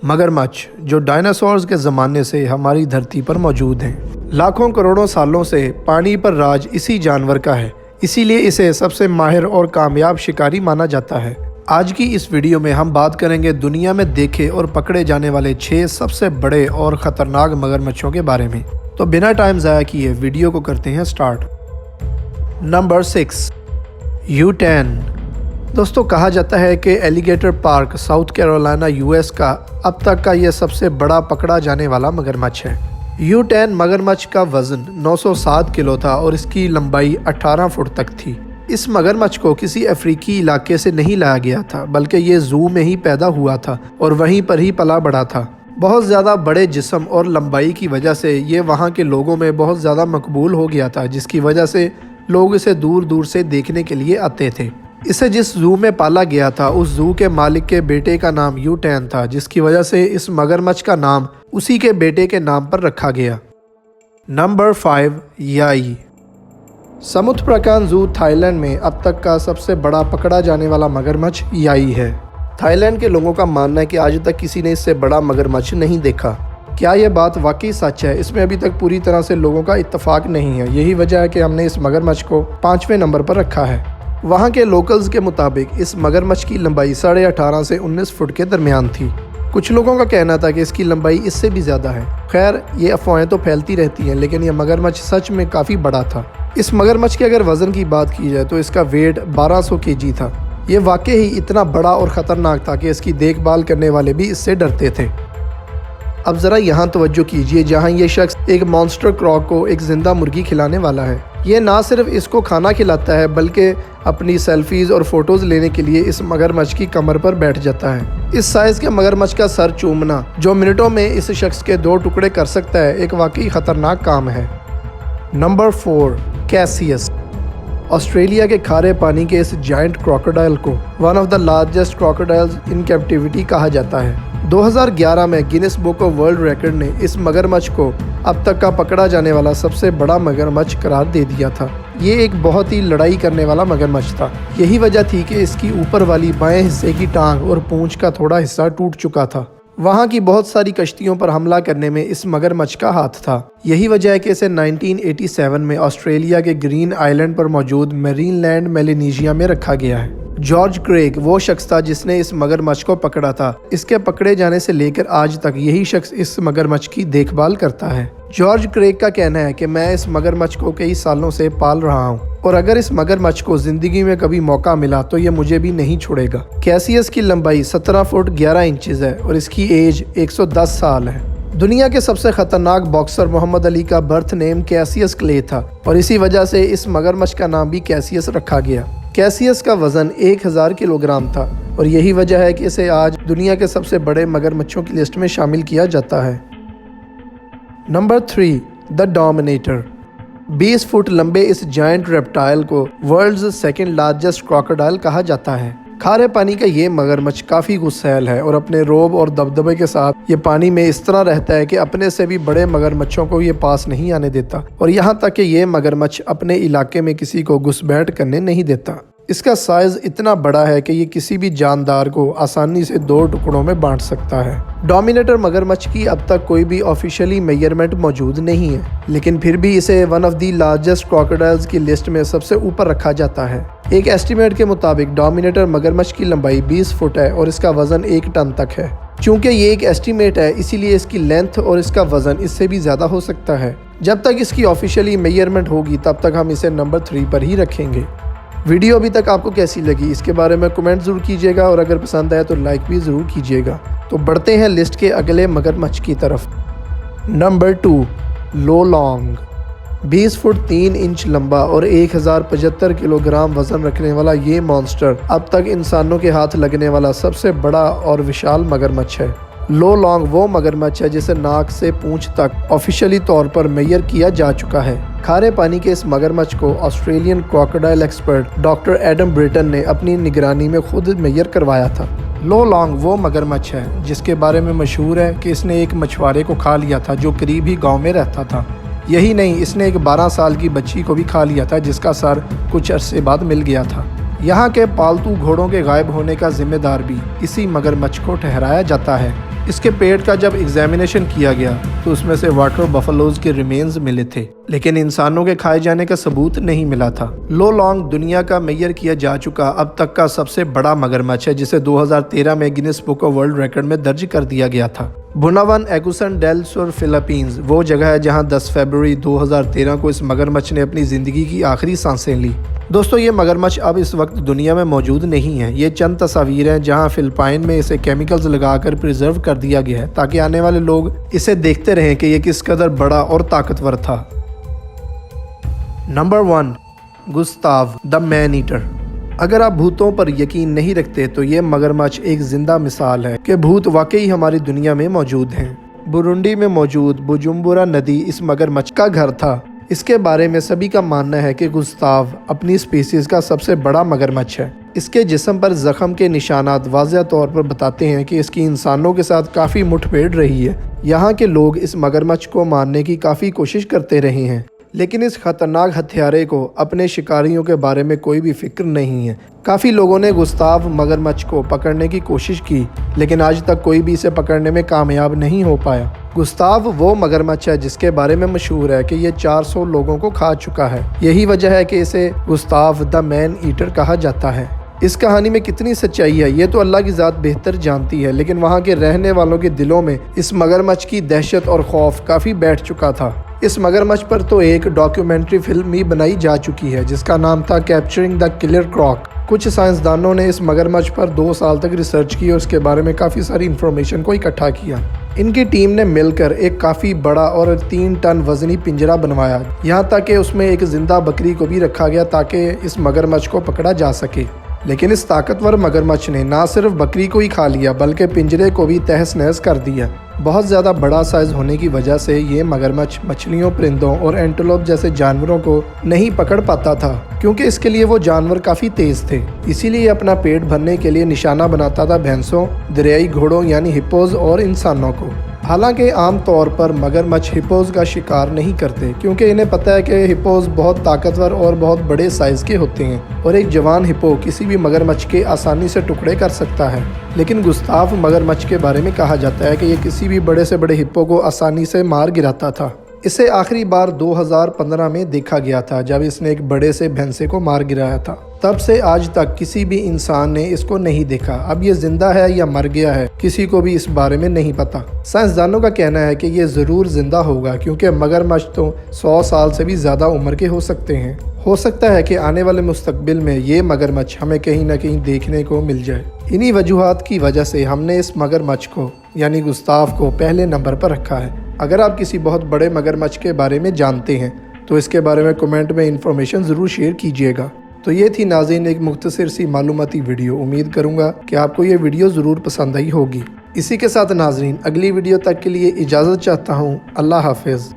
मगरमच्छ जो डायनासोर्स के ज़माने से हमारी धरती पर मौजूद हैं। लाखों करोड़ों सालों से पानी पर राज इसी जानवर का है, इसीलिए इसे सबसे माहिर और कामयाब शिकारी माना जाता है। आज की इस वीडियो में हम बात करेंगे दुनिया में देखे और पकड़े जाने वाले 6 सबसे बड़े और ख़तरनाक मगरमच्छों के बारे में। तो बिना टाइम ज़ाया किए वीडियो को करते हैं स्टार्ट। Number 6, U10। दोस्तों, कहा जाता है कि alligator park south Carolina US का अब तक का ये सबसे बड़ा पकड़ा जाने वाला मगरमच्छ है। U10 मगरमच्छ का वजन 907 किलो था और इसकी लंबाई 18 फुट तक थी। इस मगरमच्छ को किसी अफ्रीकी इलाके से नहीं लाया गया था, बल्कि ये जू में ही पैदा हुआ था और वहीं पर ही पला बढ़ा था। बहुत ज़्यादा बड़े जिस्म और लंबाई की वजह से ये वहाँ के लोगों में बहुत ज़्यादा मकबूल हो गया था, जिसकी वजह से लोग इसे दूर दूर से देखने के लिए आते थे। इसे जिस जू में पाला गया था उस जू के मालिक के बेटे का नाम U10 था, जिसकी वजह से इस मगरमच्छ का नाम उसी के बेटे के नाम पर रखा गया। नंबर 5, याई। समुद्रप्रकान जू थाईलैंड में अब तक का सबसे बड़ा पकड़ा जाने वाला मगरमच्छ याई है। थाईलैंड के लोगों का मानना है कि आज तक किसी ने इससे बड़ा मगरमच्छ नहीं देखा। क्या यह बात वाकई सच है? इसमें अभी तक पूरी तरह से लोगों का इत्तेफाक नहीं है। यही वजह है कि हमने इस मगरमच्छ को 5वें नंबर पर रखा है। वहाँ के लोकल्स के मुताबिक इस मगरमच्छ की लंबाई 18.5 से 19 फुट के दरमियान थी। कुछ लोगों का कहना था कि इसकी लंबाई इससे भी ज़्यादा है। खैर, ये अफवाहें तो फैलती रहती हैं, लेकिन यह मगरमच्छ सच में काफ़ी बड़ा था। इस मगरमच्छ के अगर वज़न की बात की जाए तो इसका वेट 1200 kg था। ये वाकई ही इतना बड़ा और ख़तरनाक था कि इसकी देखभाल करने वाले भी इससे डरते थे। अब ज़रा यहाँ तवज्जो कीजिए, जहाँ ये शख्स एक मॉन्स्टर क्रॉक को एक जिंदा मुर्गी खिलाने वाला है। ये ना सिर्फ इसको खाना खिलाता है, बल्कि अपनी सेल्फीज़ और फोटोज़ लेने के लिए इस मगरमच्छ की कमर पर बैठ जाता है। इस साइज़ के मगरमच्छ का सर चूमना, जो मिनटों में इस शख्स के 2 टुकड़े कर सकता है, एक वाकई ख़तरनाक काम है। Number 4, Cassius. ऑस्ट्रेलिया के खारे पानी के इस जायंट क्रोकोडाइल को one of the largest crocodiles in captivity कहा जाता है। 2011 में Guinness book of world record ने इस मगरमच्छ को अब तक का पकड़ा जाने वाला सबसे बड़ा मगरमच्छ करार दे दिया था। ये एक बहुत ही लड़ाई करने वाला मगरमच्छ था। यही वजह थी कि इसकी ऊपर वाली बाएं हिस्से की टांग और पूंछ का थोड़ा हिस्सा टूट चुका था। वहाँ की बहुत सारी कश्तियों पर हमला करने में इस मगरमच्छ का हाथ था। यही वजह है कि इसे 1987 में ऑस्ट्रेलिया के ग्रीन आइलैंड पर मौजूद मेरीनलैंड मेलेनेशिया में रखा गया है। जॉर्ज क्रेग वो शख्स था जिसने इस मगरमच्छ को पकड़ा था। इसके पकड़े जाने से लेकर आज तक यही शख्स इस मगरमच्छ की देखभाल करता है। जॉर्ज क्रेग का कहना है कि मैं इस मगरमच्छ को कई सालों से पाल रहा हूँ और अगर इस मगरमच्छ को जिंदगी में कभी मौका मिला तो ये मुझे भी नहीं छोड़ेगा। कैसियस की लंबाई 17 फुट 11 इंचेस है और इसकी एज 110 साल है। दुनिया के सबसे खतरनाक बॉक्सर मोहम्मद अली का बर्थ नेम कैसियस क्ले था और इसी वजह से इस मगरमच्छ का नाम भी कैसियस रखा गया। कैसियस का वजन 1000 किलोग्राम था और यही वजह है कि इसे आज दुनिया के सबसे बड़े मगरमच्छों की लिस्ट में शामिल किया जाता है। Number 3, the dominator. 20 फुट लंबे इस जायंट रेप्टाइल को वर्ल्ड्स सेकंड लार्जेस्ट क्रोकोडाइल कहा जाता है। खारे पानी का ये मगरमच्छ काफ़ी गुस्सैल है और अपने रोब और दबदबे के साथ ये पानी में इस तरह रहता है कि अपने से भी बड़े मगरमच्छों को ये पास नहीं आने देता और यहाँ तक कि ये मगरमच्छ अपने इलाके में किसी को घुसपैठ करने नहीं देता। इसका साइज इतना बड़ा है कि ये किसी भी जानदार को आसानी से 2 टुकड़ों में बांट सकता है। डोमिनेटर मगरमच्छ की अब तक कोई भी ऑफिशियली मेजरमेंट मौजूद नहीं है, लेकिन फिर भी इसे one of the largest crocodiles की लिस्ट में सबसे ऊपर रखा जाता है। एक एस्टीमेट के मुताबिक डोमिनेटर मगरमच्छ की लंबाई 20 फुट है और इसका वजन 1 टन तक है। चूँकि ये एक एस्टीमेट है, इसीलिए इसकी लेंथ और इसका वजन इससे भी ज़्यादा हो सकता है। जब तक इसकी ऑफिशियली मेजरमेंट होगी तब तक हम इसे नंबर 3 पर ही रखेंगे। वीडियो अभी तक आपको कैसी लगी इसके बारे में कमेंट ज़रूर कीजिएगा और अगर पसंद आए तो लाइक भी ज़रूर कीजिएगा। तो बढ़ते हैं लिस्ट के अगले मगरमच्छ की तरफ। नंबर 2, लो लॉन्ग। 20 फुट 3 इंच लंबा और 1075 किलोग्राम वजन रखने वाला ये मॉन्स्टर अब तक इंसानों के हाथ लगने वाला सबसे बड़ा और विशाल मगरमच्छ है। लो लॉन्ग वो मगरमच्छ है जिसे नाक से पूंछ तक ऑफिशियली तौर पर मेजर किया जा चुका है। खारे पानी के इस मगरमच्छ को Australian crocodile expert doctor Adam Britain ने अपनी निगरानी में खुद मेजर करवाया था। लो लॉन्ग वो मगरमच्छ है जिसके बारे में मशहूर है कि इसने एक मछुआरे को खा लिया था जो करीब ही गाँव में रहता था। यही नहीं, इसने एक 12 साल की बच्ची को भी खा लिया था जिसका सर कुछ अरसे बाद मिल गया था। यहाँ के पालतू घोड़ों के गायब होने का जिम्मेदार भी इसी मगरमच्छ को ठहराया जाता है। इसके पेट का जब एग्जामिनेशन किया गया तो उसमें से वाटर बफलोज के रिमेन्स मिले थे, लेकिन इंसानों के खाए जाने का सबूत नहीं मिला था। लो लॉन्ग दुनिया का मेजर किया जा चुका अब तक का सबसे बड़ा मगरमच्छ है, जिसे 2013 में Guinness book of world record में दर्ज कर दिया गया था। बुनावन एगुसन डेल सुर फिलीपींस वो जगह है जहां 10 फरवरी 2013 को इस मगरमच्छ ने अपनी ज़िंदगी की आखिरी सांसें ली। दोस्तों, ये मगरमच्छ अब इस वक्त दुनिया में मौजूद नहीं है। ये चंद तस्वीरें हैं जहां फिलिपाइन में इसे केमिकल्स लगाकर प्रिजर्व कर दिया गया है ताकि आने वाले लोग इसे देखते रहें कि ये किस कदर बड़ा और ताकतवर था। Number 1, Gustav the man eater. अगर आप भूतों पर यकीन नहीं रखते तो ये मगरमच्छ एक जिंदा मिसाल है कि भूत वाकई हमारी दुनिया में मौजूद हैं। बुरुंडी में मौजूद बुजुम्बुरा नदी इस मगरमच्छ का घर था। इसके बारे में सभी का मानना है कि गुस्ताव अपनी स्पीसीज का सबसे बड़ा मगरमच्छ है। इसके जिस्म पर जख्म के निशानात वाज़ेह तौर पर बताते हैं कि इसकी इंसानों के साथ काफ़ी मुठभेड़ रही है। यहाँ के लोग इस मगरमच्छ को मारने की काफ़ी कोशिश करते रहे हैं, लेकिन इस खतरनाक हथियारे को अपने शिकारियों के बारे में कोई भी फिक्र नहीं है। काफ़ी लोगों ने गुस्ताव मगरमच्छ को पकड़ने की कोशिश की, लेकिन आज तक कोई भी इसे पकड़ने में कामयाब नहीं हो पाया। गुस्ताव वो मगरमच्छ है जिसके बारे में मशहूर है कि ये 400 लोगों को खा चुका है। यही वजह है कि इसे गुस्ताव द मैन ईटर कहा जाता है। इस कहानी में कितनी सच्चाई है ये तो अल्लाह की ज़ात बेहतर जानती है, लेकिन वहाँ के रहने वालों के दिलों में इस मगरमच्छ की दहशत और खौफ काफ़ी बैठ चुका था। इस मगरमच्छ पर तो एक डॉक्यूमेंट्री फिल्म भी बनाई जा चुकी है जिसका नाम था कैप्चरिंग द किलर क्रॉक। कुछ साइंसदानों ने इस मगरमच्छ पर 2 साल तक रिसर्च की और उसके बारे में काफ़ी सारी इंफॉर्मेशन को इकट्ठा किया। इनकी टीम ने मिलकर एक काफ़ी बड़ा और 3 टन वजनी पिंजरा बनवाया। यहाँ तक कि उसमें एक जिंदा बकरी को भी रखा गया ताकि इस मगरमच्छ को पकड़ा जा सके। लेकिन इस ताकतवर मगरमच्छ ने ना सिर्फ बकरी को ही खा लिया बल्कि पिंजरे को भी तहस नहस कर दिया। बहुत ज़्यादा बड़ा साइज होने की वजह से ये मगरमच्छ मछलियों, परिंदों और एंटेलोप जैसे जानवरों को नहीं पकड़ पाता था, क्योंकि इसके लिए वो जानवर काफ़ी तेज थे। इसीलिए अपना पेट भरने के लिए निशाना बनाता था भैंसों, दरियाई घोड़ों यानी हिप्पोज और इंसानों को। हालांकि आम तौर पर मगरमच्छ हिप्पोज का शिकार नहीं करते, क्योंकि इन्हें पता है कि हिप्पोज बहुत ताकतवर और बहुत बड़े साइज के होते हैं और एक जवान हिप्पो किसी भी मगरमच्छ के आसानी से टुकड़े कर सकता है। लेकिन गुस्ताव मगरमच्छ के बारे में कहा जाता है कि ये किसी भी बड़े से बड़े हिप्पो को आसानी से मार गिराता था। इसे आखिरी बार 2015 में देखा गया था जब इसने एक बड़े से भैंसे को मार गिराया था। तब से आज तक किसी भी इंसान ने इसको नहीं देखा। अब ये जिंदा है या मर गया है किसी को भी इस बारे में नहीं पता। साइंसदानों का कहना है कि ये ज़रूर जिंदा होगा, क्योंकि मगरमच्छ तो 100 साल से भी ज़्यादा उम्र के हो सकते हैं। हो सकता है कि आने वाले मुस्तकबिल में ये मगरमच्छ हमें कहीं ना कहीं देखने को मिल जाए। इन्हीं वजूहात की वजह से हमने इस मगरमच्छ को यानी गुस्ताव को पहले नंबर पर रखा है। अगर आप किसी बहुत बड़े मगरमच्छ के बारे में जानते हैं तो इसके बारे में कमेंट में इंफॉर्मेशन ज़रूर शेयर कीजिएगा। तो ये थी नाज़रीन एक मुख्तसर सी मालूमाती वीडियो। उम्मीद करूँगा कि आपको ये वीडियो ज़रूर पसंद आई होगी। इसी के साथ नाज़रीन अगली वीडियो तक के लिए इजाज़त चाहता हूँ। अल्लाह हाफिज़।